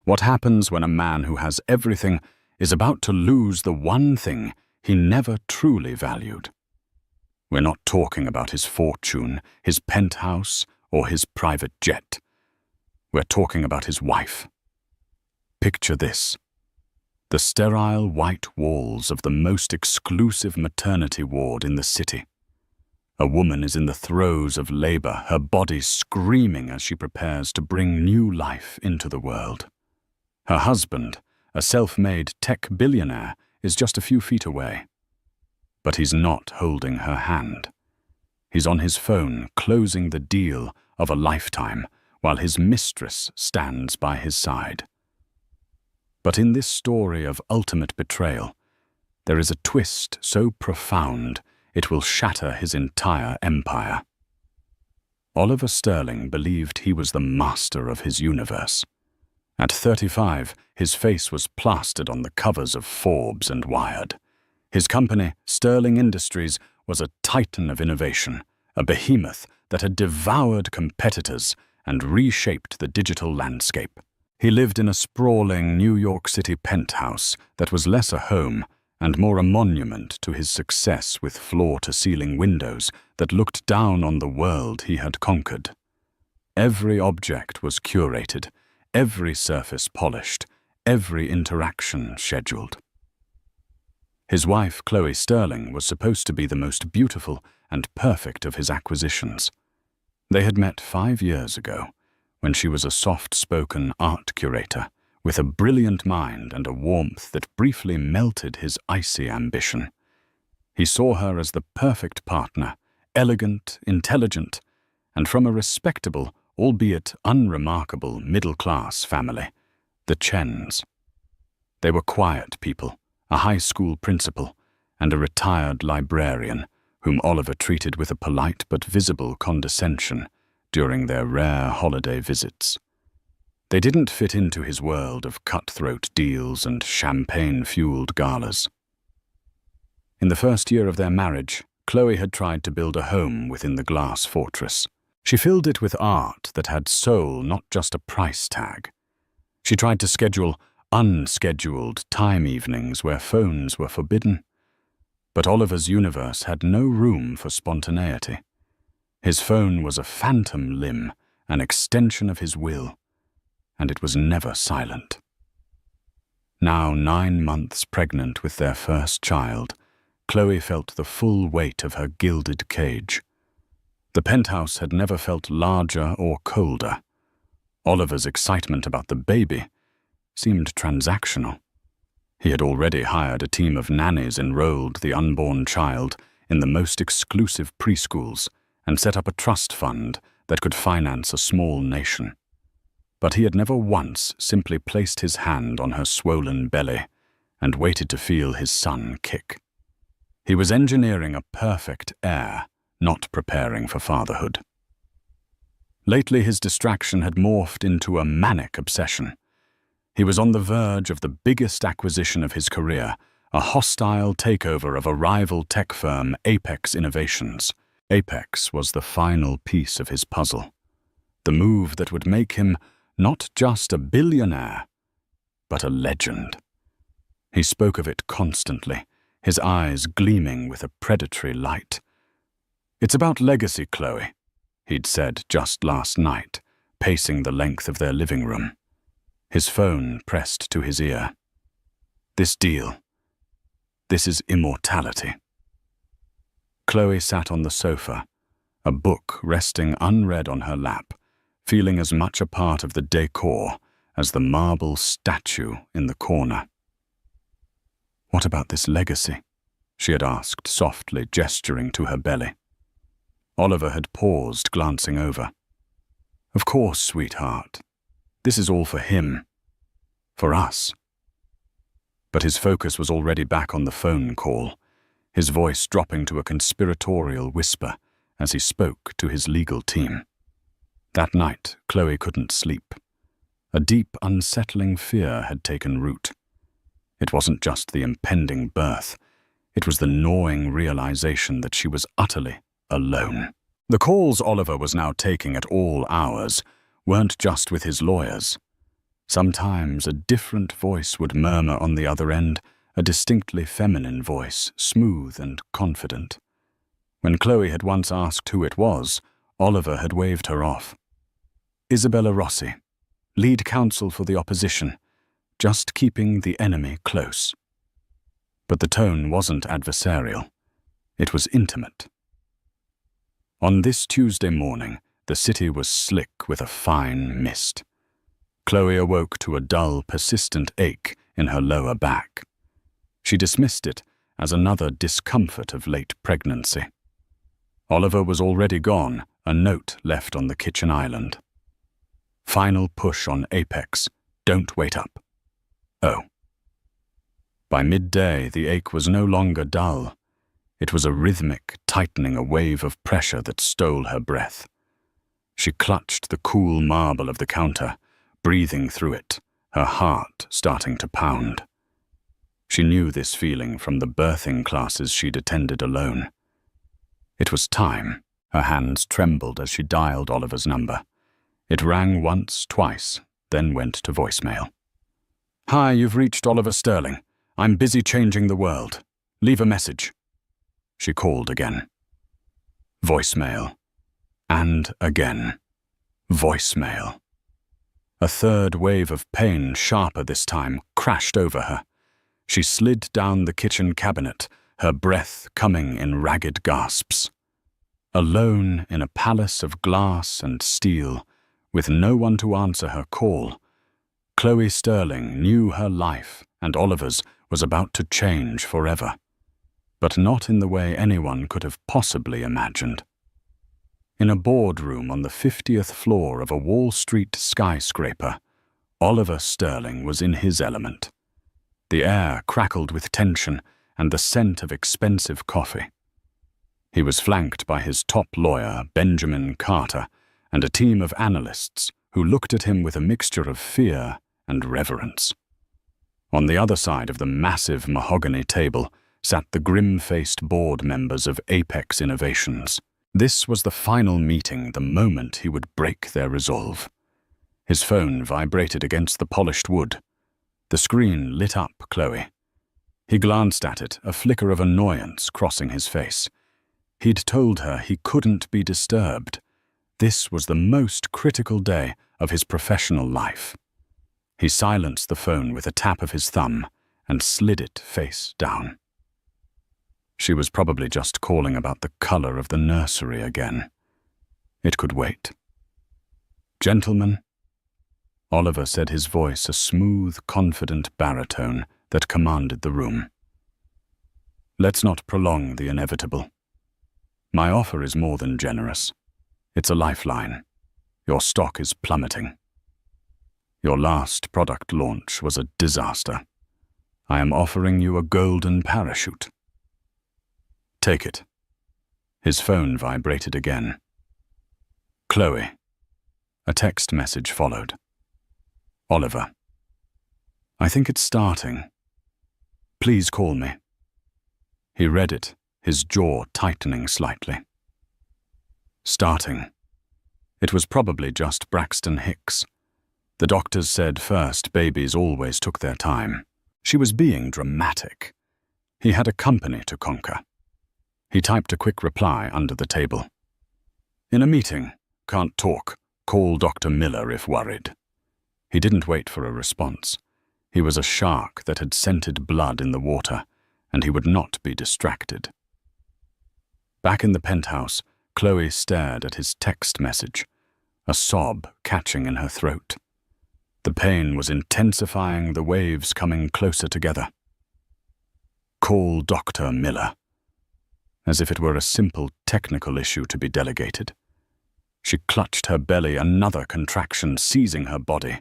What happens when a man who has everything is about to lose the one thing he never truly valued? We're not talking about his fortune, his penthouse, or his private jet. We're talking about his wife. Picture this: the sterile white walls of the most exclusive maternity ward in the city. A woman is in the throes of labor, her body screaming as she prepares to bring new life into the world. Her husband, a self-made tech billionaire, is just a few feet away. But he's not holding her hand. He's on his phone, closing the deal of a lifetime, while his mistress stands by his side. But in this story of ultimate betrayal, there is a twist so profound it will shatter his entire empire. Oliver Sterling believed he was the master of his universe. At 35, his face was plastered on the covers of Forbes and Wired. His company, Sterling Industries, was a titan of innovation, a behemoth that had devoured competitors and reshaped the digital landscape. He lived in a sprawling New York City penthouse that was less a home and more a monument to his success, with floor-to-ceiling windows that looked down on the world he had conquered. Every object was curated, every surface polished, every interaction scheduled. His wife, Chloe Sterling, was supposed to be the most beautiful and perfect of his acquisitions. They had met 5 years ago, when she was a soft-spoken art curator, with a brilliant mind and a warmth that briefly melted his icy ambition. He saw her as the perfect partner, elegant, intelligent, and from a respectable, albeit unremarkable, middle-class family, the Chens. They were quiet people, a high school principal, and a retired librarian, whom Oliver treated with a polite but visible condescension during their rare holiday visits. They didn't fit into his world of cutthroat deals and champagne-fueled galas. In the first year of their marriage, Chloe had tried to build a home within the glass fortress. She filled it with art that had soul, not just a price tag. She tried to schedule unscheduled time evenings where phones were forbidden. But Oliver's universe had no room for spontaneity. His phone was a phantom limb, an extension of his will, and it was never silent. Now 9 months pregnant with their first child, Chloe felt the full weight of her gilded cage. The penthouse had never felt larger or colder. Oliver's excitement about the baby seemed transactional. He had already hired a team of nannies, enrolled the unborn child in the most exclusive preschools, and set up a trust fund that could finance a small nation. But he had never once simply placed his hand on her swollen belly and waited to feel his son kick. He was engineering a perfect heir, not preparing for fatherhood. Lately, his distraction had morphed into a manic obsession. He was on the verge of the biggest acquisition of his career, a hostile takeover of a rival tech firm, Apex Innovations. Apex was the final piece of his puzzle, the move that would make him not just a billionaire, but a legend. He spoke of it constantly, his eyes gleaming with a predatory light. "It's about legacy, Chloe," he'd said just last night, pacing the length of their living room. His phone pressed to his ear. "This deal, this is immortality." Chloe sat on the sofa, a book resting unread on her lap, feeling as much a part of the decor as the marble statue in the corner. "What about this legacy?" she had asked softly, gesturing to her belly. Oliver had paused, glancing over. "Of course, sweetheart. This is all for him. For us." But his focus was already back on the phone call, his voice dropping to a conspiratorial whisper as he spoke to his legal team. That night, Chloe couldn't sleep. A deep, unsettling fear had taken root. It wasn't just the impending birth. It was the gnawing realization that she was utterly alone. The calls Oliver was now taking at all hours weren't just with his lawyers. Sometimes a different voice would murmur on the other end, a distinctly feminine voice, smooth and confident. When Chloe had once asked who it was, Oliver had waved her off. Isabella Rossi, lead counsel for the opposition, just keeping the enemy close. But the tone wasn't adversarial. It was intimate. On this Tuesday morning, the city was slick with a fine mist. Chloe awoke to a dull, persistent ache in her lower back. She dismissed it as another discomfort of late pregnancy. Oliver was already gone, a note left on the kitchen island. Final push on apex. Don't wait up. Oh. By midday, the ache was no longer dull. It was a rhythmic, tightening a wave of pressure that stole her breath. She clutched the cool marble of the counter, breathing through it, her heart starting to pound. She knew this feeling from the birthing classes she'd attended alone. It was time. Her hands trembled as she dialed Oliver's number. It rang once, twice, then went to voicemail. "Hi, you've reached Oliver Sterling. I'm busy changing the world. Leave a message." She called again. Voicemail. And again. Voicemail. A third wave of pain, sharper this time, crashed over her. She slid down the kitchen cabinet, her breath coming in ragged gasps. Alone in a palace of glass and steel, with no one to answer her call, Chloe Sterling knew her life and Oliver's was about to change forever, but not in the way anyone could have possibly imagined. In a boardroom on the 50th floor of a Wall Street skyscraper, Oliver Sterling was in his element. The air crackled with tension and the scent of expensive coffee. He was flanked by his top lawyer, Benjamin Carter, and a team of analysts who looked at him with a mixture of fear and reverence. On the other side of the massive mahogany table sat the grim-faced board members of Apex Innovations. This was the final meeting, the moment he would break their resolve. His phone vibrated against the polished wood. The screen lit up Chloe. He glanced at it, a flicker of annoyance crossing his face. He'd told her he couldn't be disturbed. This was the most critical day of his professional life. He silenced the phone with a tap of his thumb and slid it face down. She was probably just calling about the color of the nursery again. It could wait. "Gentlemen," Oliver said, his voice a smooth, confident baritone that commanded the room. "Let's not prolong the inevitable. My offer is more than generous. It's a lifeline. Your stock is plummeting. Your last product launch was a disaster. I am offering you a golden parachute. Take it." His phone vibrated again. "Chloe." A text message followed. "Oliver. I think it's starting. Please call me." He read it, his jaw tightening slightly. Starting. It was probably just Braxton Hicks. The doctors said first babies always took their time. She was being dramatic. He had a company to conquer. He typed a quick reply under the table. "In a meeting. Can't talk. Call Dr. Miller if worried." He didn't wait for a response. He was a shark that had scented blood in the water, and he would not be distracted. Back in the penthouse, Chloe stared at his text message, a sob catching in her throat. The pain was intensifying, the waves coming closer together. Call Dr. Miller. As if it were a simple technical issue to be delegated. She clutched her belly, another contraction seizing her body,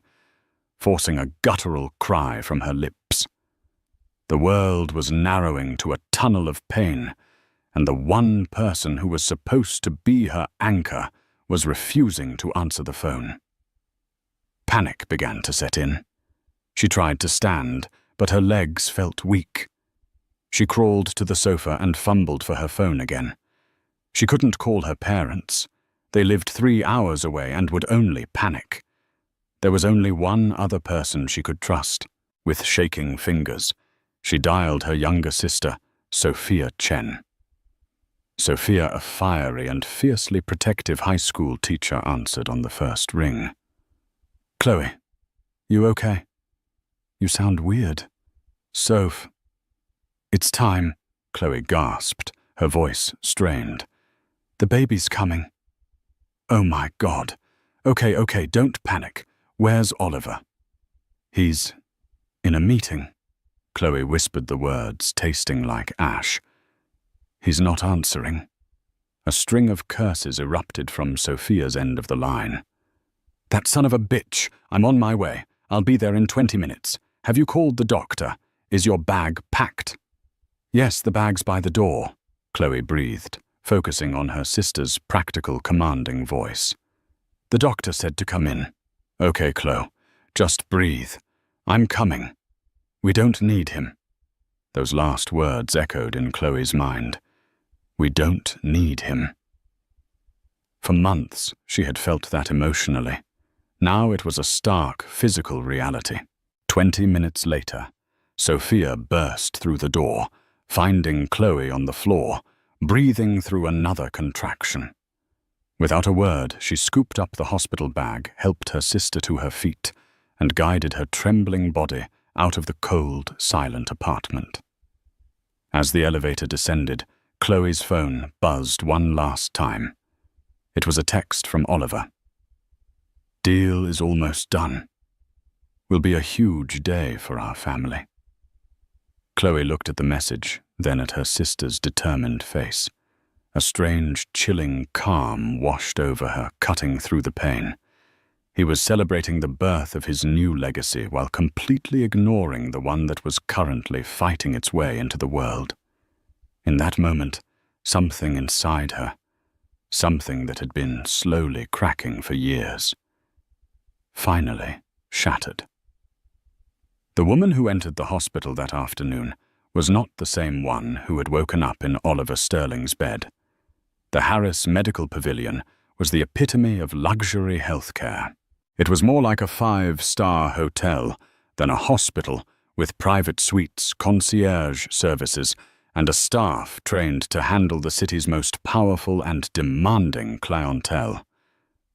forcing a guttural cry from her lips. The world was narrowing to a tunnel of pain, and the one person who was supposed to be her anchor was refusing to answer the phone. Panic began to set in. She tried to stand, but her legs felt weak. She crawled to the sofa and fumbled for her phone again. She couldn't call her parents. They lived 3 hours away and would only panic. There was only one other person she could trust. With shaking fingers, she dialed her younger sister, Sophia Chen. Sophia, a fiery and fiercely protective high school teacher, answered on the first ring. "Chloe, you okay? You sound weird." "Soph." "It's time," Chloe gasped, her voice strained. "The baby's coming." "Oh my God. Okay, don't panic. Where's Oliver?" "He's in a meeting." Chloe whispered the words, tasting like ash. "He's not answering." A string of curses erupted from Sophia's end of the line. "That son of a bitch! I'm on my way. I'll be there in 20 minutes. Have you called the doctor? Is your bag packed?" "Yes, the bag's by the door," Chloe breathed, focusing on her sister's practical, commanding voice. "The doctor said to come in." "Okay, Chloe, just breathe. I'm coming. We don't need him." Those last words echoed in Chloe's mind. We don't need him. For months, she had felt that emotionally. Now it was a stark, physical reality. 20 minutes later, Sophia burst through the door, finding Chloe on the floor, breathing through another contraction. Without a word, she scooped up the hospital bag, helped her sister to her feet, and guided her trembling body out of the cold, silent apartment. As the elevator descended, Chloe's phone buzzed one last time. It was a text from Oliver. "Deal is almost done. Will be a huge day for our family." Chloe looked at the message, then at her sister's determined face. A strange, chilling calm washed over her, cutting through the pain. He was celebrating the birth of his new legacy while completely ignoring the one that was currently fighting its way into the world. In that moment, something inside her, something that had been slowly cracking for years, finally shattered. The woman who entered the hospital that afternoon was not the same one who had woken up in Oliver Sterling's bed. The Harris Medical Pavilion was the epitome of luxury healthcare. It was more like a 5-star hotel than a hospital, with private suites, concierge services, and a staff trained to handle the city's most powerful and demanding clientele.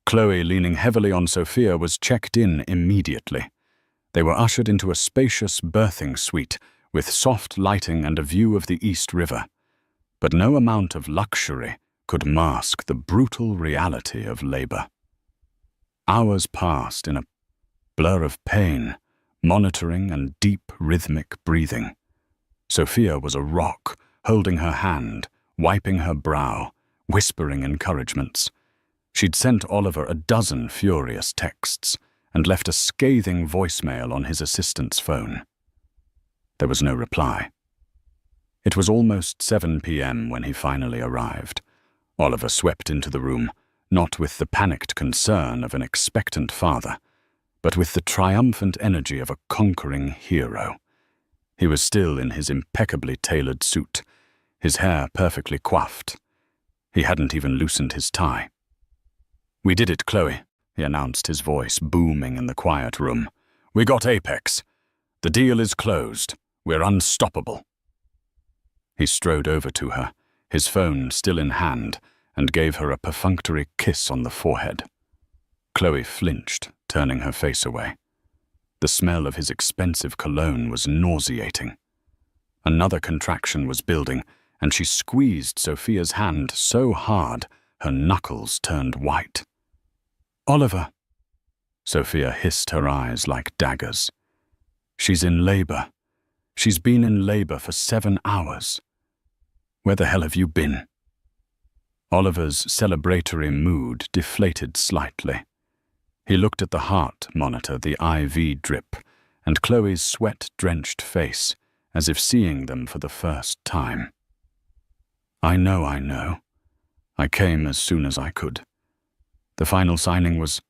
Chloe, leaning heavily on Sophia, was checked in immediately. They were ushered into a spacious birthing suite with soft lighting and a view of the East River. But no amount of luxury could mask the brutal reality of labor. Hours passed in a blur of pain, monitoring, and deep rhythmic breathing. Sophia was a rock, holding her hand, wiping her brow, whispering encouragements. She'd sent Oliver a dozen furious texts and left a scathing voicemail on his assistant's phone. There was no reply. It was almost 7 p.m. when he finally arrived. Oliver swept into the room, not with the panicked concern of an expectant father, but with the triumphant energy of a conquering hero. He was still in his impeccably tailored suit, his hair perfectly coiffed. He hadn't even loosened his tie. "We did it, Chloe," he announced, his voice booming in the quiet room. "We got Apex. The deal is closed. We're unstoppable." He strode over to her, his phone still in hand, and gave her a perfunctory kiss on the forehead. Chloe flinched, turning her face away. The smell of his expensive cologne was nauseating. Another contraction was building, and she squeezed Sophia's hand so hard her knuckles turned white. "Oliver!" Sophia hissed, her eyes like daggers. "She's in labor. She's been in labor for 7 hours. Where the hell have you been?" Oliver's celebratory mood deflated slightly. He looked at the heart monitor, the IV drip, and Chloe's sweat-drenched face, as if seeing them for the first time. I know. I came as soon as I could. The final signing was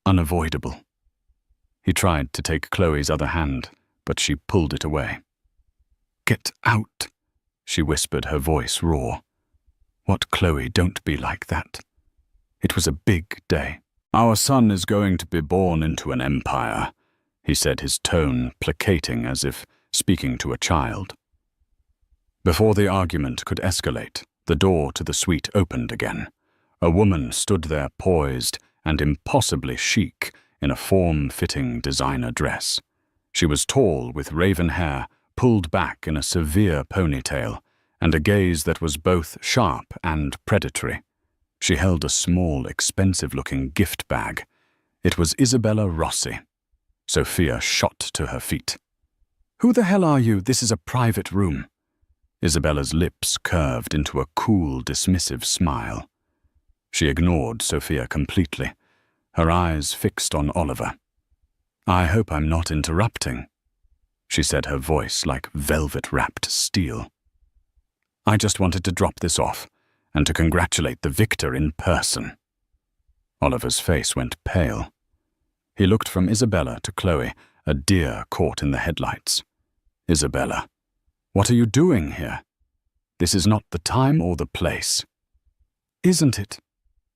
unavoidable." He tried to take Chloe's other hand, but she pulled it away. "Get out," she whispered, her voice raw. "What, Chloe, don't be like that. It was a big day. "Our son is going to be born into an empire," he said, his tone placating as if speaking to a child. Before the argument could escalate, the door to the suite opened again. A woman stood there poised and impossibly chic in a form-fitting designer dress. She was tall, with raven hair pulled back in a severe ponytail, and a gaze that was both sharp and predatory. She held a small, expensive-looking gift bag. It was Isabella Rossi. Sophia shot to her feet. "Who the hell are you? This is a private room." Isabella's lips curved into a cool, dismissive smile. She ignored Sophia completely, her eyes fixed on Oliver. "I hope I'm not interrupting," she said, her voice like velvet-wrapped steel. "I just wanted to drop this off and to congratulate the victor in person." Oliver's face went pale. He looked from Isabella to Chloe, a deer caught in the headlights. "Isabella, what are you doing here? This is not the time or the place." "Isn't it?"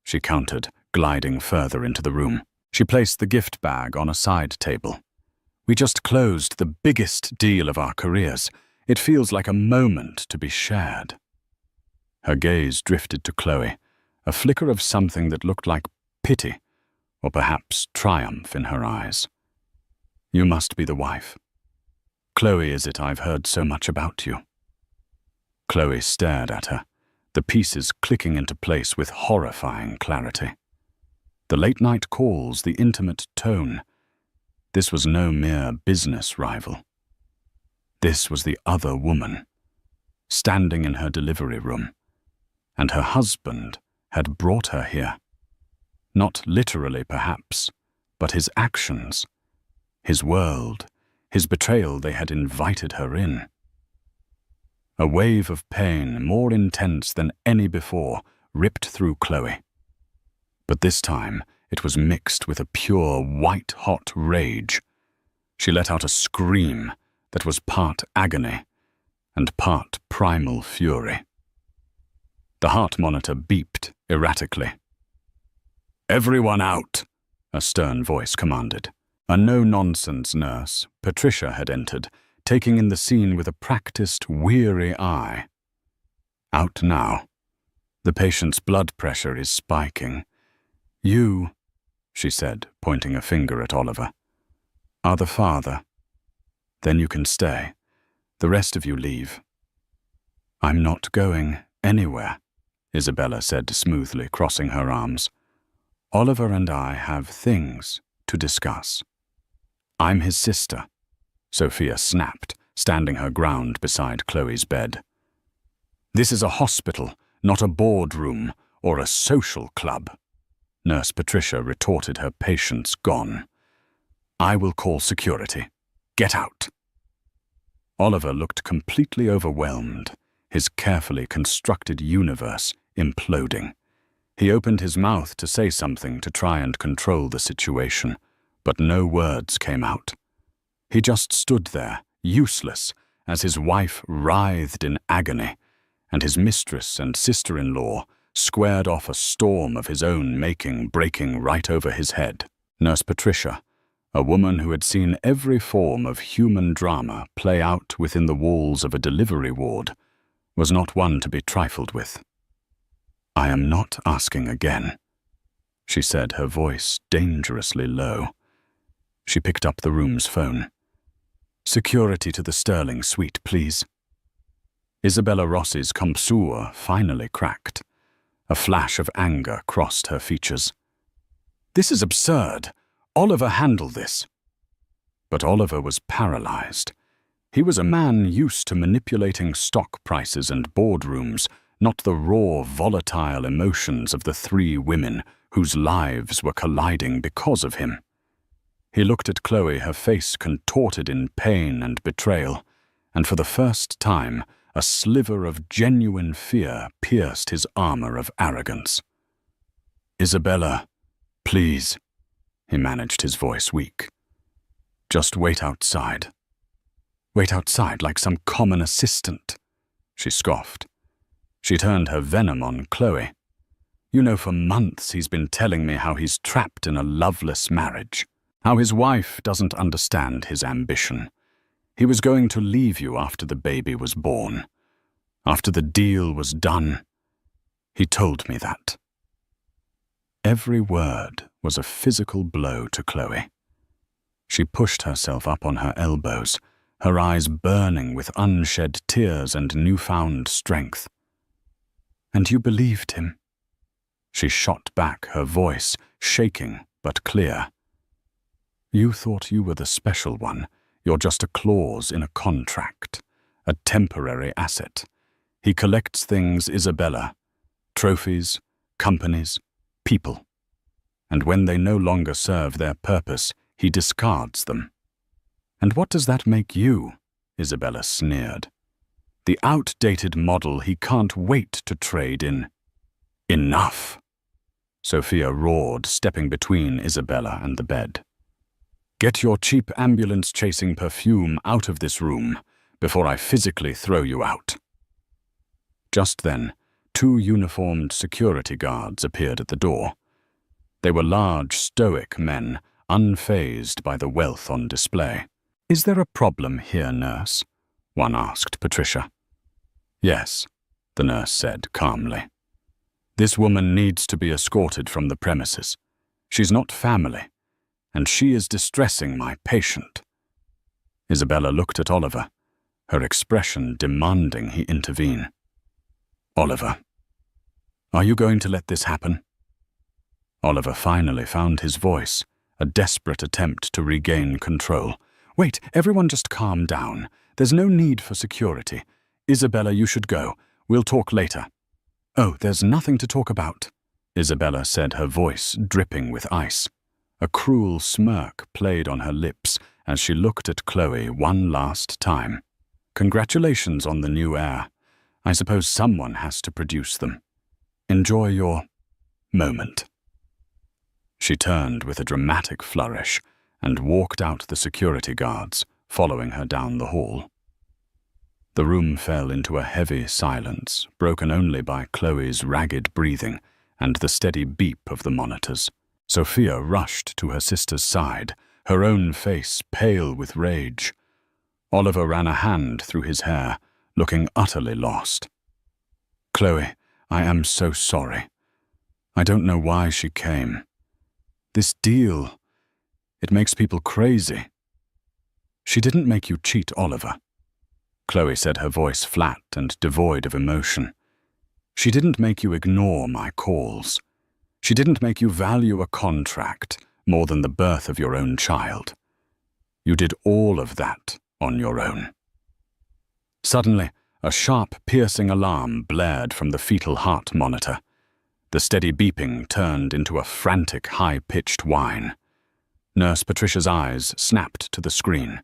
she countered, gliding further into the room. She placed the gift bag on a side table. "We just closed the biggest deal of our careers. It feels like a moment to be shared." Her gaze drifted to Chloe, a flicker of something that looked like pity, or perhaps triumph in her eyes. "You must be the wife. Chloe is it I've heard so much about you." Chloe stared at her, the pieces clicking into place with horrifying clarity. The late-night calls, the intimate tone. This was no mere business rival. This was the other woman, standing in her delivery room, and her husband had brought her here. Not literally, perhaps, but his actions, his world, his betrayal. They had invited her in. A wave of pain, more intense than any before, ripped through Chloe. But this time, it was mixed with a pure, white-hot rage. She let out a scream that was part agony and part primal fury. The heart monitor beeped erratically. "Everyone out," a stern voice commanded. A no-nonsense nurse, Patricia, had entered, taking in the scene with a practiced, weary eye. "Out now. The patient's blood pressure is spiking. You," she said, pointing a finger at Oliver, "are the father. Then you can stay. The rest of you leave." "I'm not going anywhere," Isabella said smoothly, crossing her arms. "Oliver and I have things to discuss." "I'm his sister," Sophia snapped, standing her ground beside Chloe's bed. "This is a hospital, not a boardroom or a social club," Nurse Patricia retorted, her patience gone. "I will call security. Get out." Oliver looked completely overwhelmed, his carefully constructed universe imploding. He opened his mouth to say something to try and control the situation, but no words came out. He just stood there, useless, as his wife writhed in agony, and his mistress and sister-in-law squared off a storm of his own making, breaking right over his head. Nurse Patricia, a woman who had seen every form of human drama play out within the walls of a delivery ward, was not one to be trifled with. "I am not asking again," she said, her voice dangerously low. She picked up the room's phone. "Security to the Sterling suite, please." Isabella Rossi's compseur finally cracked. A flash of anger crossed her features. "This is absurd. Oliver handled this." But Oliver was paralyzed. He was a man used to manipulating stock prices and boardrooms, not the raw, volatile emotions of the three women whose lives were colliding because of him. He looked at Chloe, her face contorted in pain and betrayal, and for the first time, a sliver of genuine fear pierced his armor of arrogance. "Isabella, please," he managed, his voice weak. "Just wait outside." "Wait outside like some common assistant," she scoffed. She turned her venom on Chloe. You know, for months he's been telling me how he's trapped in a loveless marriage, how his wife doesn't understand his ambition. He was going to leave you after the baby was born, after the deal was done. He told me that. Every word was a physical blow to Chloe. She pushed herself up on her elbows, her eyes burning with unshed tears and newfound strength. And you believed him? She shot back, her voice shaking but clear. You thought you were the special one. You're just a clause in a contract, a temporary asset. He collects things, Isabella, trophies, companies, people. And when they no longer serve their purpose, he discards them. And what does that make you? Isabella sneered. The outdated model he can't wait to trade in. Enough! Sophia roared, stepping between Isabella and the bed. Get your cheap ambulance-chasing perfume out of this room before I physically throw you out. Just then, 2 uniformed security guards appeared at the door. They were large, stoic men, unfazed by the wealth on display. Is there a problem here, nurse? One asked Patricia. Yes, the nurse said calmly. This woman needs to be escorted from the premises. She's not family, and she is distressing my patient. Isabella looked at Oliver, her expression demanding he intervene. Oliver, are you going to let this happen? Oliver finally found his voice, a desperate attempt to regain control. Wait, everyone just calm down. There's no need for security. Isabella, you should go. We'll talk later. Oh, there's nothing to talk about, Isabella said, her voice dripping with ice. A cruel smirk played on her lips as she looked at Chloe one last time. Congratulations on the new heir. I suppose someone has to produce them. Enjoy your moment. She turned with a dramatic flourish and walked out the security guards, following her down the hall. The room fell into a heavy silence, broken only by Chloe's ragged breathing and the steady beep of the monitors. Sophia rushed to her sister's side, her own face pale with rage. Oliver ran a hand through his hair, looking utterly lost. Chloe, I am so sorry. I don't know why she came. This deal, it makes people crazy. She didn't make you cheat, Oliver. Chloe said, her voice flat and devoid of emotion. She didn't make you ignore my calls. She didn't make you value a contract more than the birth of your own child. You did all of that on your own. Suddenly, a sharp, piercing alarm blared from the fetal heart monitor. The steady beeping turned into a frantic, high-pitched whine. Nurse Patricia's eyes snapped to the screen.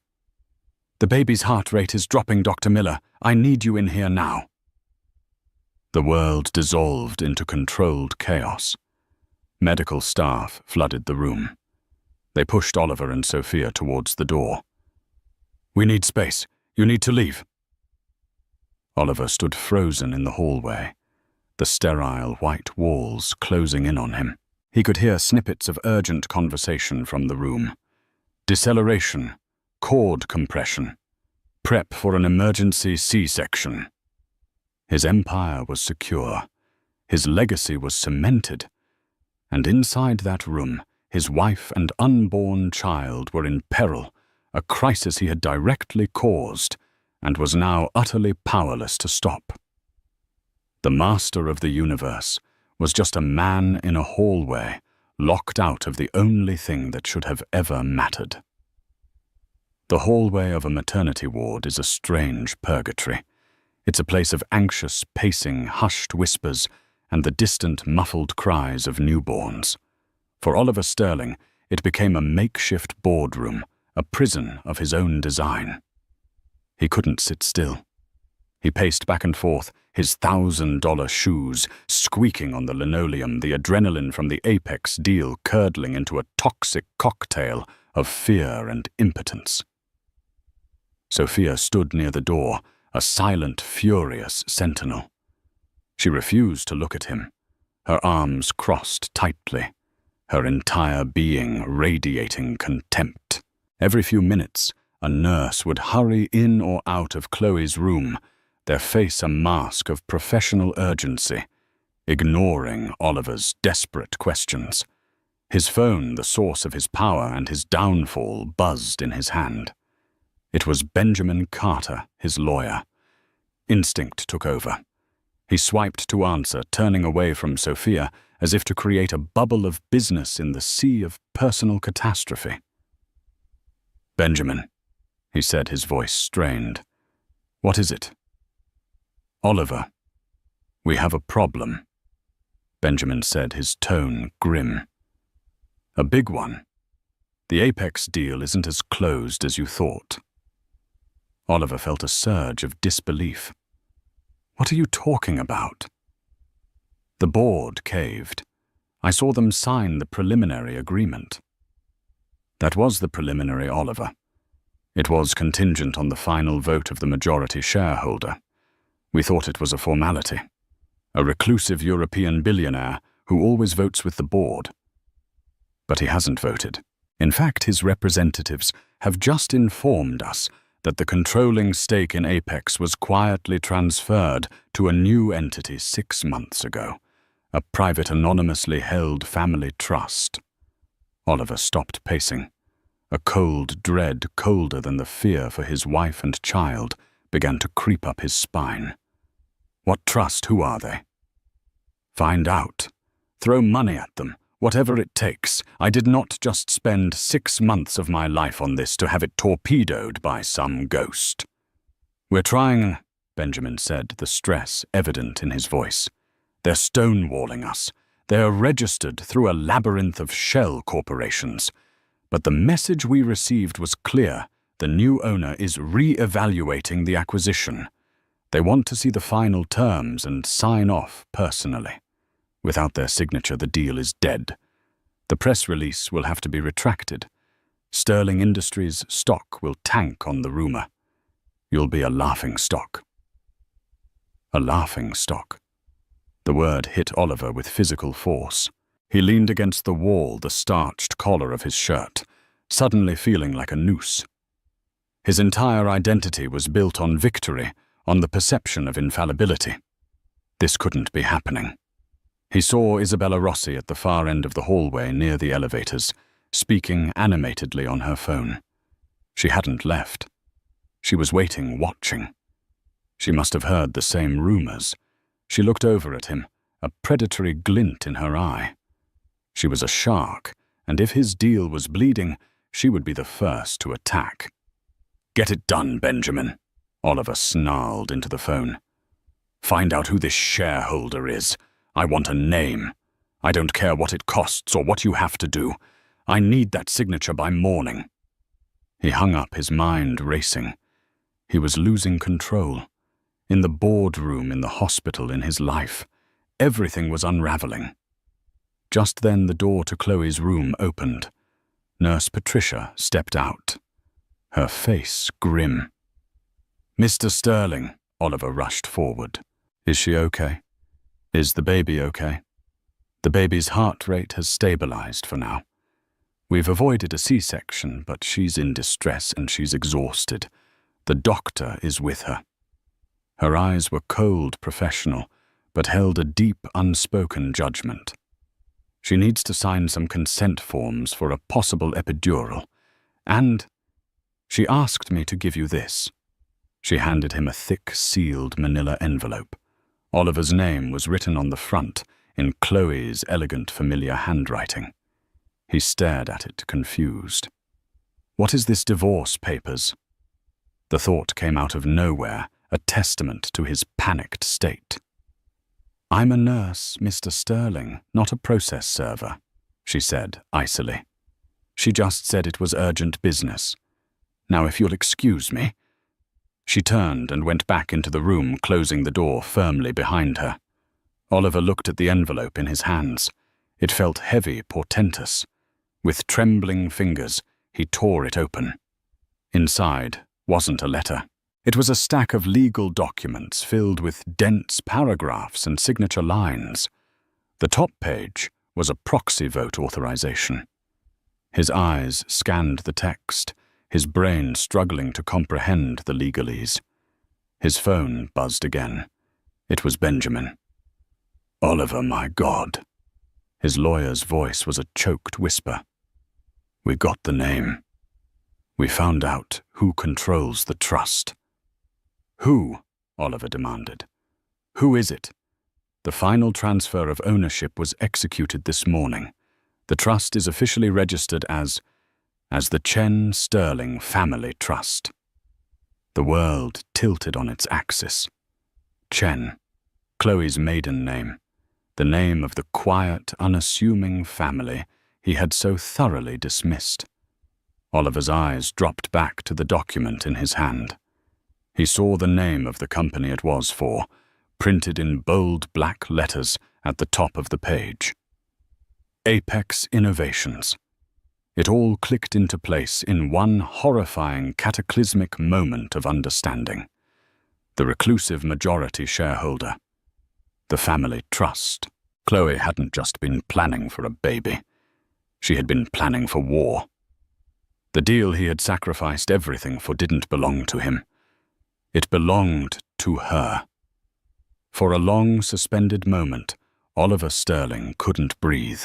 The baby's heart rate is dropping, Dr. Miller. I need you in here now. The world dissolved into controlled chaos. Medical staff flooded the room. They pushed Oliver and Sophia towards the door. We need space. You need to leave. Oliver stood frozen in the hallway, the sterile white walls closing in on him. He could hear snippets of urgent conversation from the room. Deceleration, cord compression, prep for an emergency C-section. His empire was secure. His legacy was cemented. And inside that room, his wife and unborn child were in peril, a crisis he had directly caused and was now utterly powerless to stop. The master of the universe was just a man in a hallway, locked out of the only thing that should have ever mattered. The hallway of a maternity ward is a strange purgatory. It's a place of anxious pacing, hushed whispers, and the distant, muffled cries of newborns. For Oliver Sterling, it became a makeshift boardroom, a prison of his own design. He couldn't sit still. He paced back and forth, his $1,000 shoes squeaking on the linoleum, the adrenaline from the Apex deal curdling into a toxic cocktail of fear and impotence. Sophia stood near the door, a silent, furious sentinel. She refused to look at him. her arms crossed tightly, her entire being radiating contempt. Every few minutes, a nurse would hurry in or out of Chloe's room, their face a mask of professional urgency, ignoring Oliver's desperate questions. His phone, the source of his power and his downfall, buzzed in his hand. It was Benjamin Carter, his lawyer. Instinct took over. He swiped to answer, turning away from Sophia as if to create a bubble of business in the sea of personal catastrophe. "Benjamin," he said, his voice strained. "What is it?" "Oliver, we have a problem," Benjamin said, his tone grim. "A big one. The Apex deal isn't as closed as you thought." Oliver felt a surge of disbelief. "What are you talking about?" "The board caved. I saw them sign the preliminary agreement." "That was the preliminary, Oliver. It was contingent on the final vote of the majority shareholder. We thought it was a formality. A reclusive European billionaire who always votes with the board. But he hasn't voted. In fact, his representatives have just informed us that the controlling stake in Apex was quietly transferred to a new entity 6 months ago, a private anonymously held family trust." Oliver stopped pacing. A cold dread, colder than the fear for his wife and child, began to creep up his spine. "What trust? Who are they?" "Find out. Throw money at them, whatever it takes. I did not just spend 6 months of my life on this to have it torpedoed by some ghost." "We're trying," Benjamin said, the stress evident in his voice. "They're stonewalling us. They're registered through a labyrinth of shell corporations. But the message we received was clear. The new owner is re-evaluating the acquisition. They want to see the final terms and sign off personally. Without their signature, the deal is dead. The press release will have to be retracted. Sterling Industries' stock will tank on the rumor. You'll be a laughing stock." A laughing stock. The word hit Oliver with physical force. He leaned against the wall, the starched collar of his shirt, suddenly feeling like a noose. His entire identity was built on victory, on the perception of infallibility. This couldn't be happening. He saw Isabella Rossi at the far end of the hallway near the elevators, speaking animatedly on her phone. She hadn't left. She was waiting, watching. She must have heard the same rumors. She looked over at him, a predatory glint in her eye. She was a shark, and if his deal was bleeding, she would be the first to attack. "Get it done, Benjamin," Oliver snarled into the phone. "Find out who this shareholder is. I want a name. I don't care what it costs or what you have to do. I need that signature by morning." He hung up, his mind racing. He was losing control. In the boardroom, in the hospital, in his life, everything was unraveling. Just then the door to Chloe's room opened. Nurse Patricia stepped out, her face grim. "Mr. Sterling," Oliver rushed forward. "Is she okay? Is the baby okay?" "The baby's heart rate has stabilized for now. We've avoided a C-section, but she's in distress and she's exhausted. The doctor is with her." Her eyes were cold, professional, but held a deep, unspoken judgment. "She needs to sign some consent forms for a possible epidural. And she asked me to give you this." She handed him a thick, sealed manila envelope. Oliver's name was written on the front in Chloe's elegant, familiar handwriting. He stared at it, confused. "What is this divorce papers?" The thought came out of nowhere, a testament to his panicked state. "I'm a nurse, Mr. Sterling, not a process server," she said icily. "She just said it was urgent business. Now, if you'll excuse me." She turned and went back into the room, closing the door firmly behind her. Oliver looked at the envelope in his hands. It felt heavy, portentous. With trembling fingers, he tore it open. Inside wasn't a letter. It was a stack of legal documents filled with dense paragraphs and signature lines. The top page was a proxy vote authorization. His eyes scanned the text, his brain struggling to comprehend the legalese. His phone buzzed again. It was Benjamin. "Oliver, my God." His lawyer's voice was a choked whisper. "We got the name. We found out who controls the trust." "Who?" Oliver demanded. "Who is it?" "The final transfer of ownership was executed this morning. The trust is officially registered as the Chen Sterling Family Trust." The world tilted on its axis. Chen, Chloe's maiden name, the name of the quiet, unassuming family he had so thoroughly dismissed. Oliver's eyes dropped back to the document in his hand. He saw the name of the company it was for, printed in bold black letters at the top of the page. Apex Innovations. It all clicked into place in one horrifying, cataclysmic moment of understanding. The reclusive majority shareholder. The family trust. Chloe hadn't just been planning for a baby. She had been planning for war. The deal he had sacrificed everything for didn't belong to him. It belonged to her. For a long, suspended moment, Oliver Sterling couldn't breathe.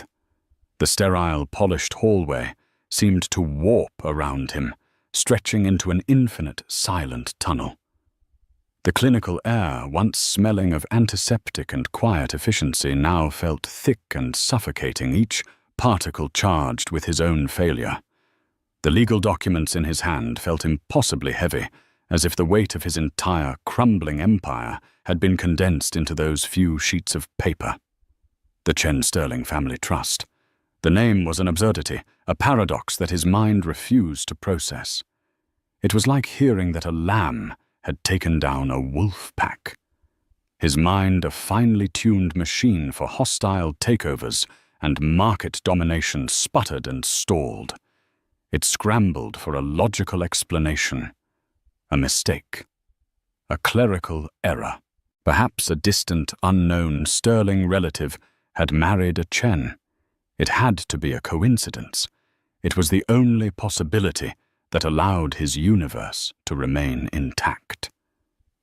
The sterile, polished hallway seemed to warp around him, stretching into an infinite, silent tunnel. The clinical air, once smelling of antiseptic and quiet efficiency, now felt thick and suffocating, each particle charged with his own failure. The legal documents in his hand felt impossibly heavy, as if the weight of his entire crumbling empire had been condensed into those few sheets of paper. The Chen Sterling Family Trust. The name was an absurdity, a paradox that his mind refused to process. It was like hearing that a lamb had taken down a wolf pack. His mind a finely tuned machine for hostile takeovers and market domination sputtered and stalled. It scrambled for a logical explanation. A mistake. A clerical error. Perhaps a distant, unknown Sterling relative had married a Chen. It had to be a coincidence. It was the only possibility that allowed his universe to remain intact.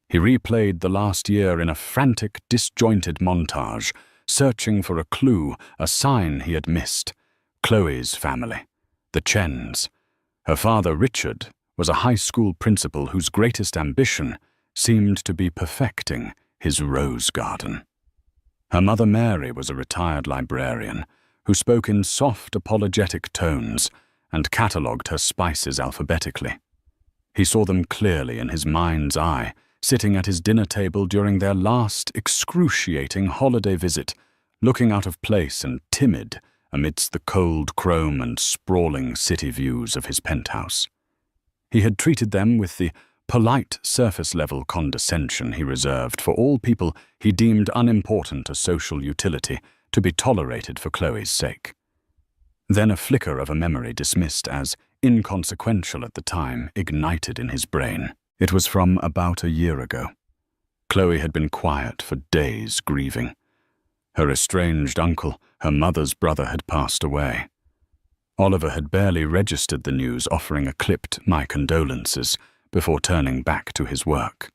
He replayed the last year in a frantic, disjointed montage, searching for a clue, a sign he had missed. Chloe's family. The Chens. Her father, Richard, was a high school principal whose greatest ambition seemed to be perfecting his rose garden. Her mother, Mary, was a retired librarian who spoke in soft, apologetic tones and catalogued her spices alphabetically. He saw them clearly in his mind's eye, sitting at his dinner table during their last excruciating holiday visit, looking out of place and timid amidst the cold chrome and sprawling city views of his penthouse. He had treated them with the polite surface-level condescension he reserved for all people he deemed unimportant a social utility to be tolerated for Chloe's sake. Then a flicker of a memory dismissed as inconsequential at the time ignited in his brain. It was from about a year ago. Chloe had been quiet for days, grieving. Her estranged uncle, her mother's brother, had passed away. Oliver had barely registered the news, offering a clipped "my condolences" before turning back to his work.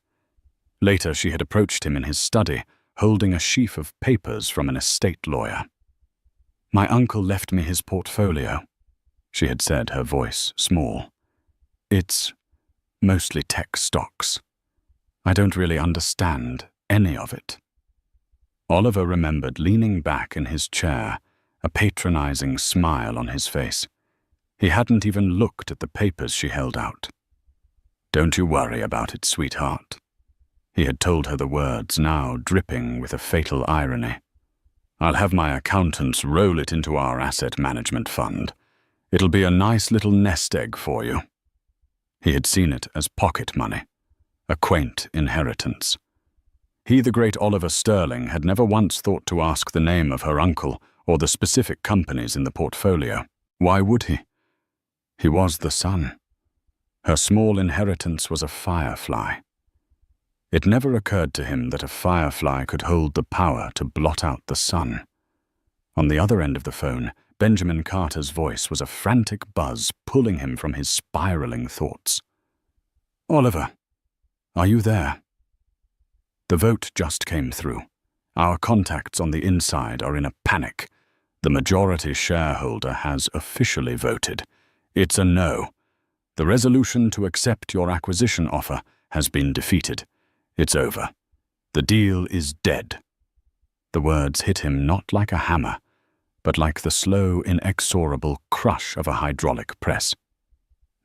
Later, she had approached him in his study, holding a sheaf of papers from an estate lawyer. "My uncle left me his portfolio," she had said, her voice small. "It's mostly tech stocks. I don't really understand any of it." Oliver remembered leaning back in his chair, a patronizing smile on his face. He hadn't even looked at the papers she held out. "Don't you worry about it, sweetheart." He had told her the words, now dripping with a fatal irony. "I'll have my accountants roll it into our asset management fund. It'll be a nice little nest egg for you." He had seen it as pocket money, a quaint inheritance. He, the great Oliver Sterling, had never once thought to ask the name of her uncle or the specific companies in the portfolio. Why would he? He was the sun. Her small inheritance was a firefly. It never occurred to him that a firefly could hold the power to blot out the sun. On the other end of the phone, Benjamin Carter's voice was a frantic buzz pulling him from his spiraling thoughts. "Oliver, are you there? The vote just came through. Our contacts on the inside are in a panic. The majority shareholder has officially voted. It's a no. The resolution to accept your acquisition offer has been defeated. It's over. The deal is dead." The words hit him not like a hammer, but like the slow, inexorable crush of a hydraulic press.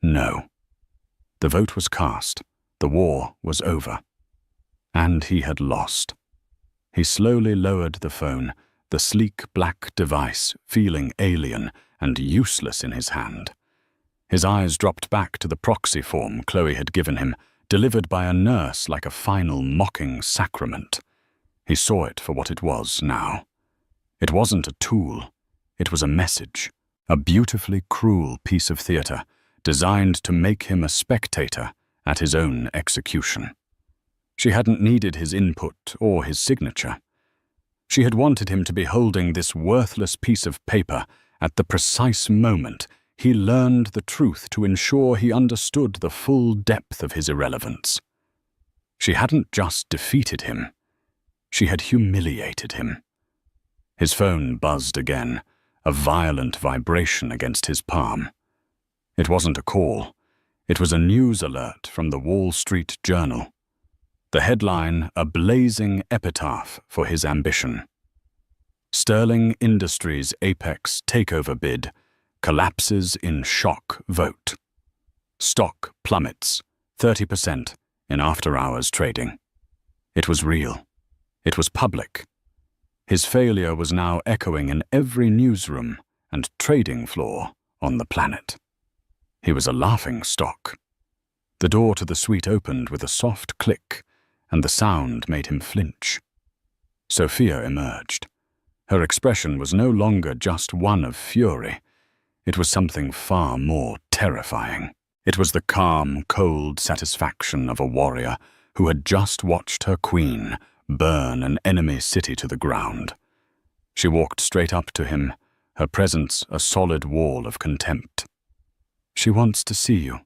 No. The vote was cast. The war was over. And he had lost. He slowly lowered the phone, the sleek black device feeling alien and useless in his hand. His eyes dropped back to the proxy form Chloe had given him, delivered by a nurse like a final mocking sacrament. He saw it for what it was now. It wasn't a tool. It was a message, a beautifully cruel piece of theater designed to make him a spectator at his own execution. She hadn't needed his input or his signature. She had wanted him to be holding this worthless piece of paper at the precise moment he learned the truth to ensure he understood the full depth of his irrelevance. She hadn't just defeated him. She had humiliated him. His phone buzzed again, a violent vibration against his palm. It wasn't a call. It was a news alert from the Wall Street Journal. The headline, a blazing epitaph for his ambition. Sterling Industries' Apex takeover bid collapses in shock vote. Stock plummets 30% in after-hours trading. It was real. It was public. His failure was now echoing in every newsroom and trading floor on the planet. He was a laughing stock. The door to the suite opened with a soft click, and the sound made him flinch. Sophia emerged. Her expression was no longer just one of fury. It was something far more terrifying. It was the calm, cold satisfaction of a warrior who had just watched her queen burn an enemy city to the ground. She walked straight up to him, her presence a solid wall of contempt. "She wants to see you,"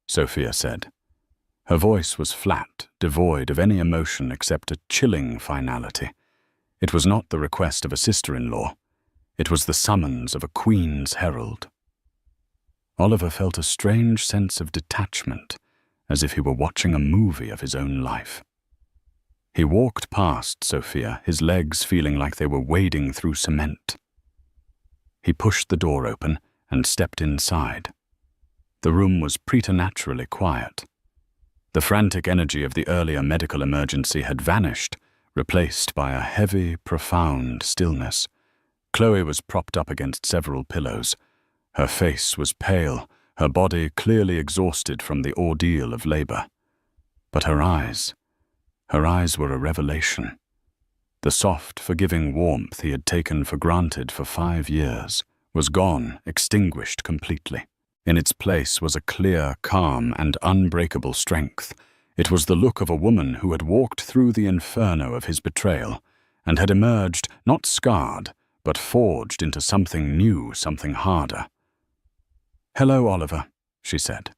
Sophia said. Her voice was flat, devoid of any emotion except a chilling finality. It was not the request of a sister-in-law. It was the summons of a queen's herald. Oliver felt a strange sense of detachment, as if he were watching a movie of his own life. He walked past Sophia, his legs feeling like they were wading through cement. He pushed the door open and stepped inside. The room was preternaturally quiet. The frantic energy of the earlier medical emergency had vanished, replaced by a heavy, profound stillness. Chloe was propped up against several pillows. Her face was pale, her body clearly exhausted from the ordeal of labor. But her eyes were a revelation. The soft, forgiving warmth he had taken for granted for 5 years was gone, extinguished completely. In its place was a clear, calm, and unbreakable strength. It was the look of a woman who had walked through the inferno of his betrayal and had emerged not scarred, but forged into something new, something harder. "Hello, Oliver," she said.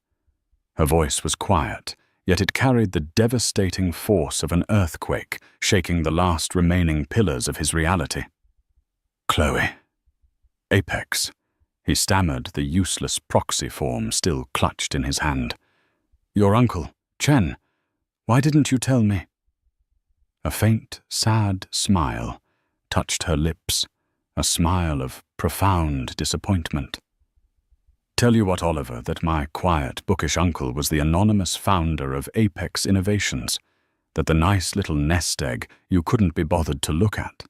Her voice was quiet, yet it carried the devastating force of an earthquake, shaking the last remaining pillars of his reality. "Chloe. Apex." He stammered, the useless proxy form still clutched in his hand. "Your uncle, Chen. Why didn't you tell me?" A faint, sad smile touched her lips, a smile of profound disappointment. "Tell you what, Oliver, that my quiet, bookish uncle was the anonymous founder of Apex Innovations, that the nice little nest egg you couldn't be bothered to look at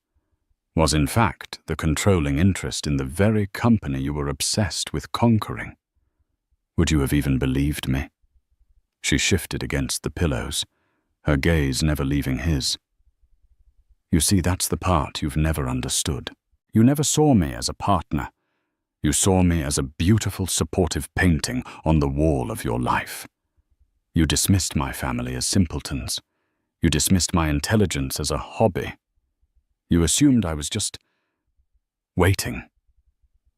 was in fact the controlling interest in the very company you were obsessed with conquering. Would you have even believed me?" She shifted against the pillows, her gaze never leaving his. "You see, that's the part you've never understood. You never saw me as a partner. You saw me as a beautiful, supportive painting on the wall of your life. You dismissed my family as simpletons. You dismissed my intelligence as a hobby. You assumed I was just, Waiting.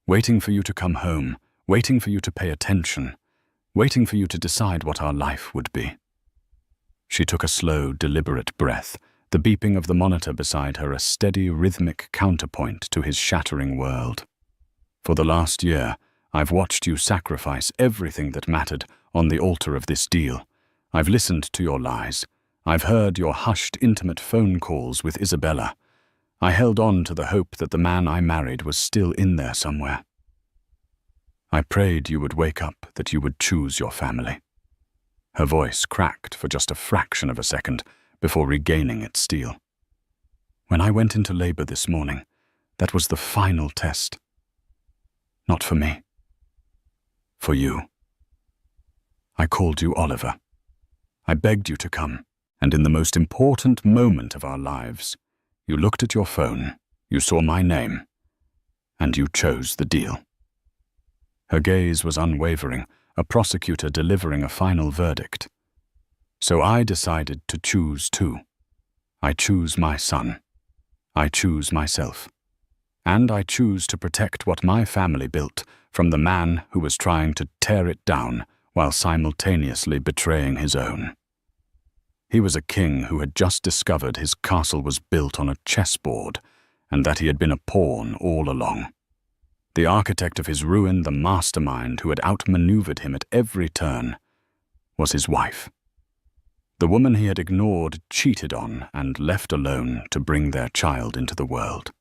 Waiting for you to come home, waiting for you to pay attention, waiting for you to decide what our life would be. She took a slow, deliberate breath, the beeping of the monitor beside her a steady, rhythmic counterpoint to his shattering world. For the last year, I've watched you sacrifice everything that mattered on the altar of this deal. I've listened to your lies. I've heard your hushed, intimate phone calls with Isabella. I held on to the hope that the man I married was still in there somewhere. I prayed you would wake up, that you would choose your family. Her voice cracked for just a fraction of a second before regaining its steel. When I went into labor this morning, that was the final test. Not for me. For you. I called you Oliver. I begged you to come, and in the most important moment of our lives, you looked at your phone, you saw my name, and you chose the deal. Her gaze was unwavering, a prosecutor delivering a final verdict. So I decided to choose too. I choose my son. I choose myself. And I choose to protect what my family built from the man who was trying to tear it down while simultaneously betraying his own. He was a king who had just discovered his castle was built on a chessboard and that he had been a pawn all along. The architect of his ruin, the mastermind who had outmaneuvered him at every turn, was his wife. The woman he had ignored, cheated on, and left alone to bring their child into the world.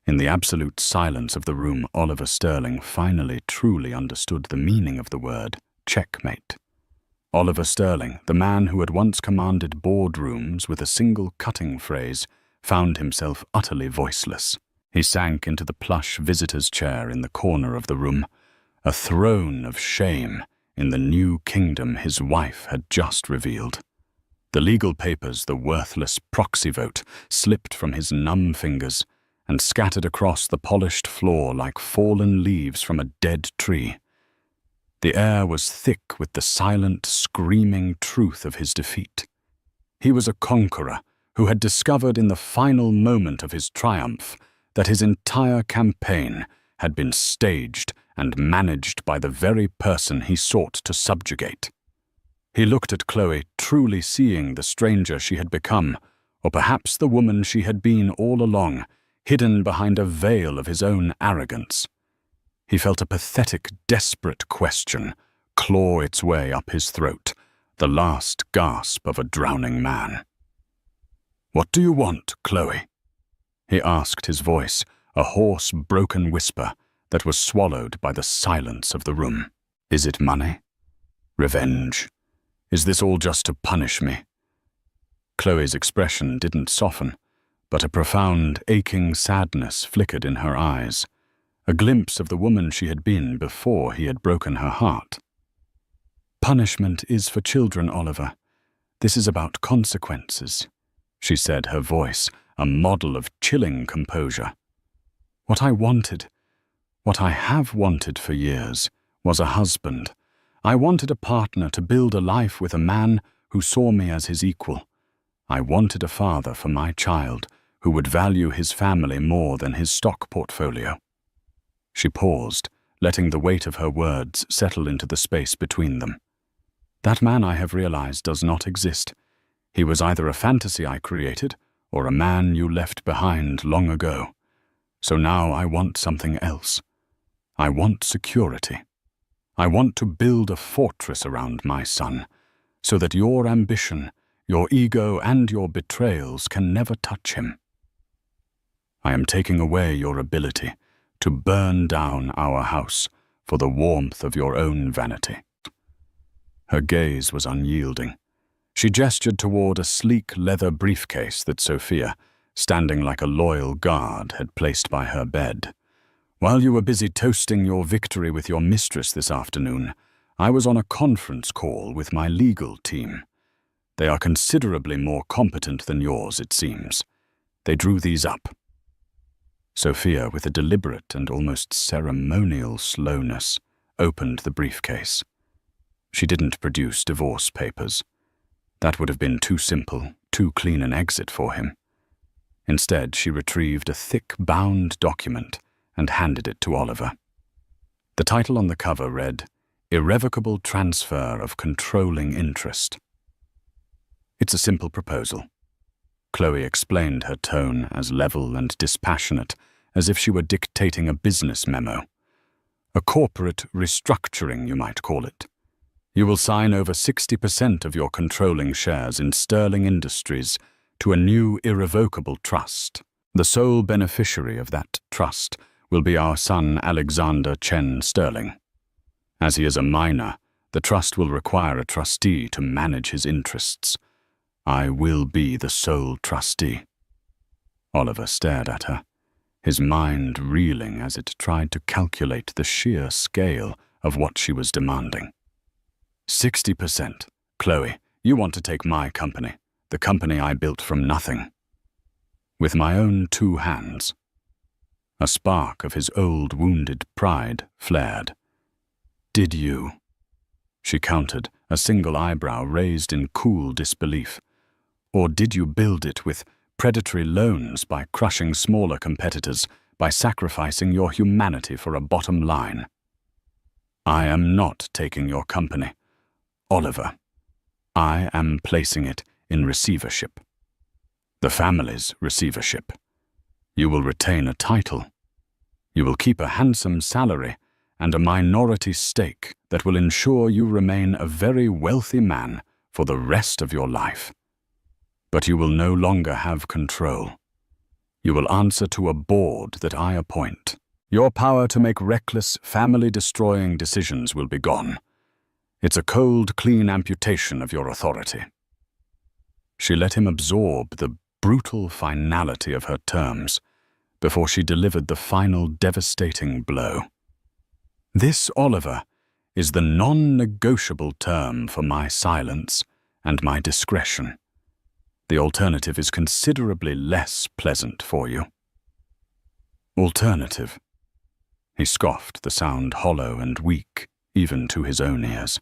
In the absolute silence of the room, Oliver Sterling finally truly understood the meaning of the word checkmate. Oliver Sterling, the man who had once commanded boardrooms with a single cutting phrase, found himself utterly voiceless. He sank into the plush visitor's chair in the corner of the room, a throne of shame in the new kingdom his wife had just revealed. The legal papers, the worthless proxy vote, slipped from his numb fingers and scattered across the polished floor like fallen leaves from a dead tree. The air was thick with the silent, screaming truth of his defeat. He was a conqueror who had discovered in the final moment of his triumph that his entire campaign had been staged and managed by the very person he sought to subjugate. He looked at Chloe, truly seeing the stranger she had become, or perhaps the woman she had been all along, hidden behind a veil of his own arrogance. He felt a pathetic, desperate question claw its way up his throat, the last gasp of a drowning man. "What do you want, Chloe?" he asked, his voice a hoarse, broken whisper that was swallowed by the silence of the room. "Is it money? Revenge? Is this all just to punish me?" Chloe's expression didn't soften, but a profound, aching sadness flickered in her eyes, a glimpse of the woman she had been before he had broken her heart. "Punishment is for children, Oliver. This is about consequences," she said, her voice a model of chilling composure. "What I wanted, what I have wanted for years, was a husband. I wanted a partner to build a life with, a man who saw me as his equal. I wanted a father for my child who would value his family more than his stock portfolio." She paused, letting the weight of her words settle into the space between them. "That man, I have realized, does not exist. He was either a fantasy I created or a man you left behind long ago. So now I want something else. I want security. I want to build a fortress around my son, so that your ambition, your ego, and your betrayals can never touch him. I am taking away your ability to burn down our house for the warmth of your own vanity." Her gaze was unyielding. She gestured toward a sleek leather briefcase that Sophia, standing like a loyal guard, had placed by her bed. "While you were busy toasting your victory with your mistress this afternoon, I was on a conference call with my legal team. They are considerably more competent than yours, it seems. They drew these up." Sophia, with a deliberate and almost ceremonial slowness, opened the briefcase. She didn't produce divorce papers. That would have been too simple, too clean an exit for him. Instead, she retrieved a thick, bound document and handed it to Oliver. The title on the cover read, "Irrevocable Transfer of Controlling Interest." "It's a simple proposal." Chloe explained, her tone as level and dispassionate as if she were dictating a business memo. "A corporate restructuring, you might call it. You will sign over 60% of your controlling shares in Sterling Industries to a new irrevocable trust. The sole beneficiary of that trust will be our son Alexander Chen Sterling. As he is a minor, the trust will require a trustee to manage his interests. I will be the sole trustee." Oliver stared at her, his mind reeling as it tried to calculate the sheer scale of what she was demanding. 60%. Chloe, you want to take my company, the company I built from nothing. With my own 2 hands. A spark of his old wounded pride flared. "Did you?" She countered, a single eyebrow raised in cool disbelief. "Or did you build it with predatory loans by crushing smaller competitors, by sacrificing your humanity for a bottom line?" "I am not taking your company, Oliver. I am placing it in receivership. The family's receivership. You will retain a title. You will keep a handsome salary and a minority stake that will ensure you remain a very wealthy man for the rest of your life. But you will no longer have control. You will answer to a board that I appoint. Your power to make reckless, family-destroying decisions will be gone. It's a cold, clean amputation of your authority." She let him absorb the brutal finality of her terms before she delivered the final devastating blow. "This, Oliver, is the non-negotiable term for my silence and my discretion. The alternative is considerably less pleasant for you." "Alternative?" He scoffed, the sound hollow and weak, even to his own ears.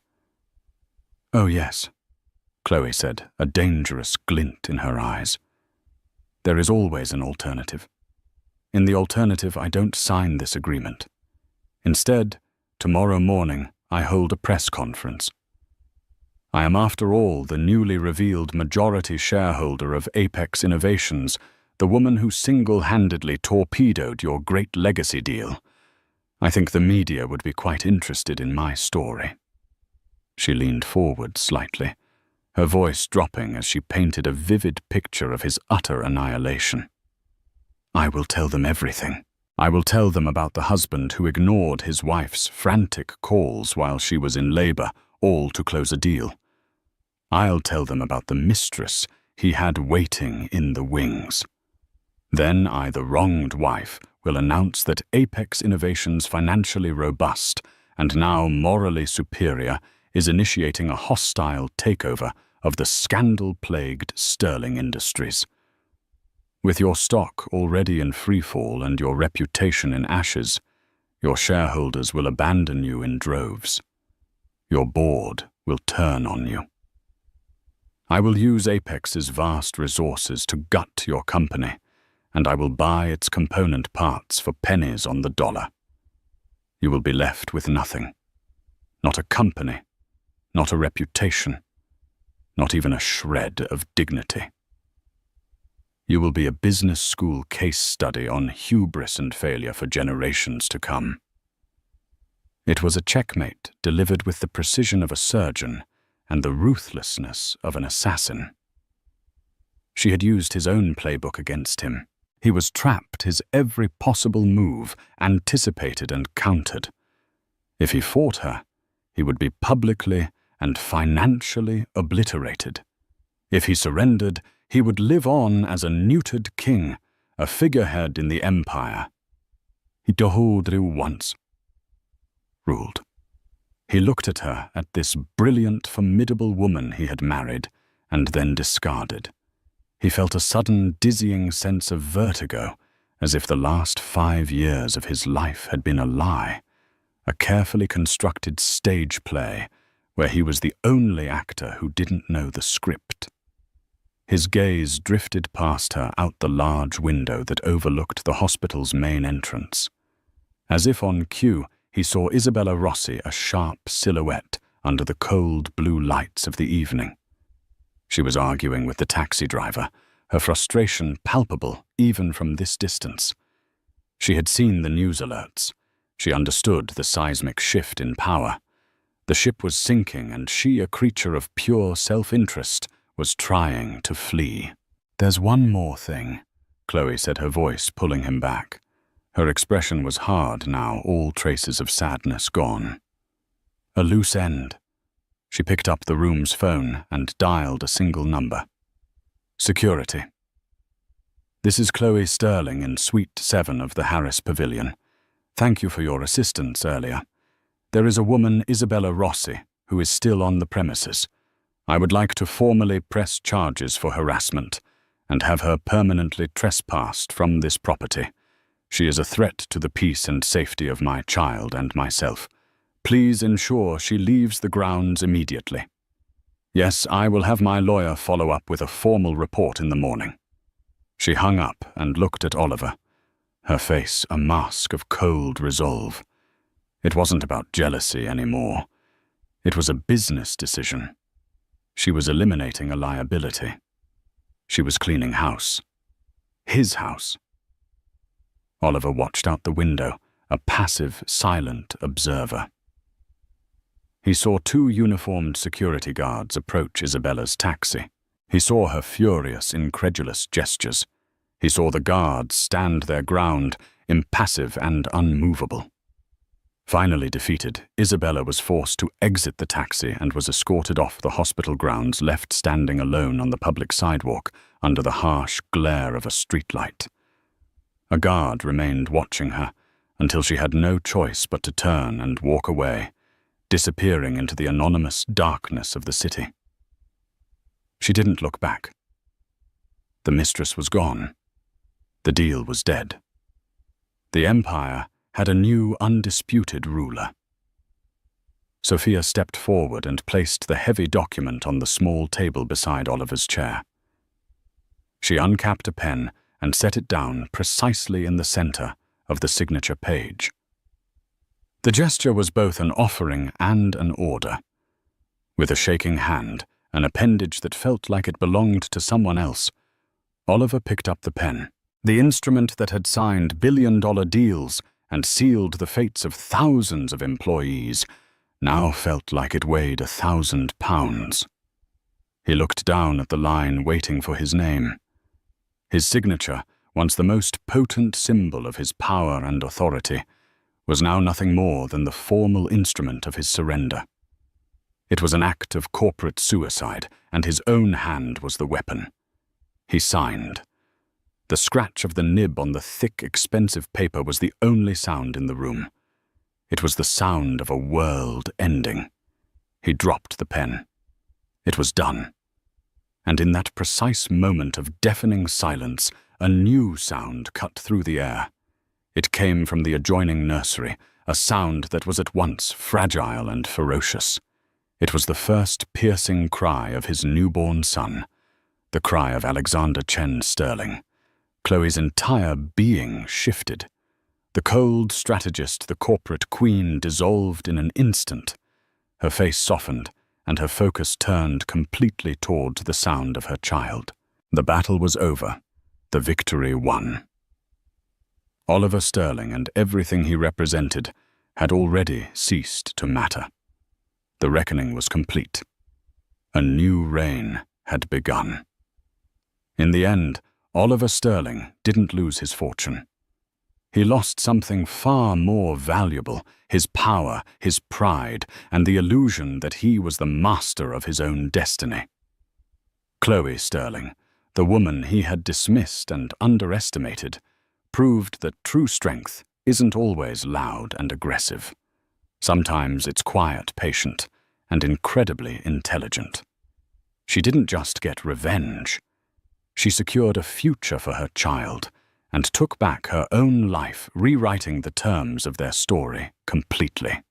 "Oh, yes," Chloe said, a dangerous glint in her eyes. "There is always an alternative. In the alternative, I don't sign this agreement. Instead, tomorrow morning, I hold a press conference. I am, after all, the newly revealed majority shareholder of Apex Innovations, the woman who single-handedly torpedoed your great legacy deal. I think the media would be quite interested in my story." She leaned forward slightly, her voice dropping as she painted a vivid picture of his utter annihilation. "I will tell them everything. I will tell them about the husband who ignored his wife's frantic calls while she was in labor, all to close a deal. I'll tell them about the mistress he had waiting in the wings. Then I, the wronged wife, will announce that Apex Innovations, financially robust and now morally superior, is initiating a hostile takeover of the scandal-plagued Sterling Industries. With your stock already in freefall and your reputation in ashes, your shareholders will abandon you in droves. Your board will turn on you. I will use Apex's vast resources to gut your company, and I will buy its component parts for pennies on the dollar. You will be left with nothing. Not a company, not a reputation, not even a shred of dignity. You will be a business school case study on hubris and failure for generations to come." It was a checkmate delivered with the precision of a surgeon and the ruthlessness of an assassin. She had used his own playbook against him. He was trapped, his every possible move anticipated and countered. If he fought her, he would be publicly and financially obliterated. If he surrendered, he would live on as a neutered king, a figurehead in the empire. He dohodru once, ruled. He looked at her, at this brilliant, formidable woman he had married, and then discarded. He felt a sudden, dizzying sense of vertigo, as if the last 5 years of his life had been a lie, a carefully constructed stage play where he was the only actor who didn't know the script. His gaze drifted past her out the large window that overlooked the hospital's main entrance. As if on cue, he saw Isabella Rossi, a sharp silhouette under the cold blue lights of the evening. She was arguing with the taxi driver, her frustration palpable even from this distance. She had seen the news alerts. She understood the seismic shift in power. The ship was sinking, and she, a creature of pure self-interest, was trying to flee. "There's one more thing," Chloe said, her voice pulling him back. Her expression was hard now, all traces of sadness gone. "A loose end." She picked up the room's phone and dialed a single number. "Security. This is Chloe Sterling in Suite 7 of the Harris Pavilion. Thank you for your assistance earlier. There is a woman, Isabella Rossi, who is still on the premises. I would like to formally press charges for harassment and have her permanently trespassed from this property. She is a threat to the peace and safety of my child and myself. Please ensure she leaves the grounds immediately. Yes, I will have my lawyer follow up with a formal report in the morning." She hung up and looked at Oliver, her face a mask of cold resolve. It wasn't about jealousy anymore. It was a business decision. She was eliminating a liability. She was cleaning house. His house. Oliver watched out the window, a passive, silent observer. He saw 2 uniformed security guards approach Isabella's taxi. He saw her furious, incredulous gestures. He saw the guards stand their ground, impassive and unmovable. Finally defeated, Isabella was forced to exit the taxi and was escorted off the hospital grounds, left standing alone on the public sidewalk under the harsh glare of a streetlight. A guard remained watching her until she had no choice but to turn and walk away, disappearing into the anonymous darkness of the city. She didn't look back. The mistress was gone. The deal was dead. The empire had a new, undisputed ruler. Sophia stepped forward and placed the heavy document on the small table beside Oliver's chair. She uncapped a pen and set it down precisely in the center of the signature page. The gesture was both an offering and an order. With a shaking hand, an appendage that felt like it belonged to someone else, Oliver picked up the pen. The instrument that had signed billion-dollar deals and sealed the fates of thousands of employees now felt like it weighed 1,000 pounds. He looked down at the line waiting for his name. His signature, once the most potent symbol of his power and authority, was now nothing more than the formal instrument of his surrender. It was an act of corporate suicide, and his own hand was the weapon. He signed. The scratch of the nib on the thick, expensive paper was the only sound in the room. It was the sound of a world ending. He dropped the pen. It was done. And in that precise moment of deafening silence, a new sound cut through the air. It came from the adjoining nursery, a sound that was at once fragile and ferocious. It was the first piercing cry of his newborn son, the cry of Alexander Chen Sterling. Chloe's entire being shifted. The cold strategist, the corporate queen, dissolved in an instant. Her face softened, and her focus turned completely toward the sound of her child. The battle was over. The victory won. Oliver Sterling and everything he represented had already ceased to matter. The reckoning was complete. A new reign had begun. In the end, Oliver Sterling didn't lose his fortune. He lost something far more valuable, his power, his pride, and the illusion that he was the master of his own destiny. Chloe Sterling, the woman he had dismissed and underestimated, proved that true strength isn't always loud and aggressive. Sometimes it's quiet, patient, and incredibly intelligent. She didn't just get revenge. She secured a future for her child and took back her own life, rewriting the terms of their story completely.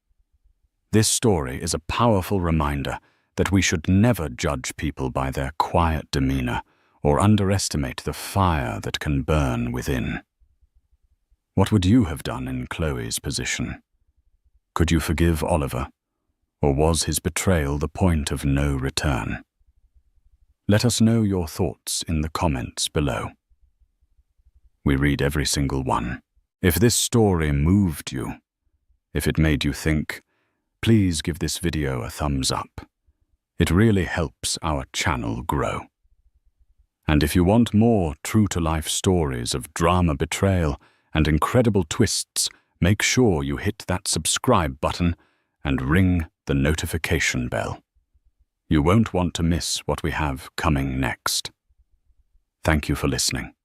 This story is a powerful reminder that we should never judge people by their quiet demeanor or underestimate the fire that can burn within. What would you have done in Chloe's position? Could you forgive Oliver, or was his betrayal the point of no return? Let us know your thoughts in the comments below. We read every single one. If this story moved you, if it made you think, please give this video a thumbs up. It really helps our channel grow. And if you want more true-to-life stories of drama, betrayal, and incredible twists, make sure you hit that subscribe button and ring the notification bell. You won't want to miss what we have coming next. Thank you for listening.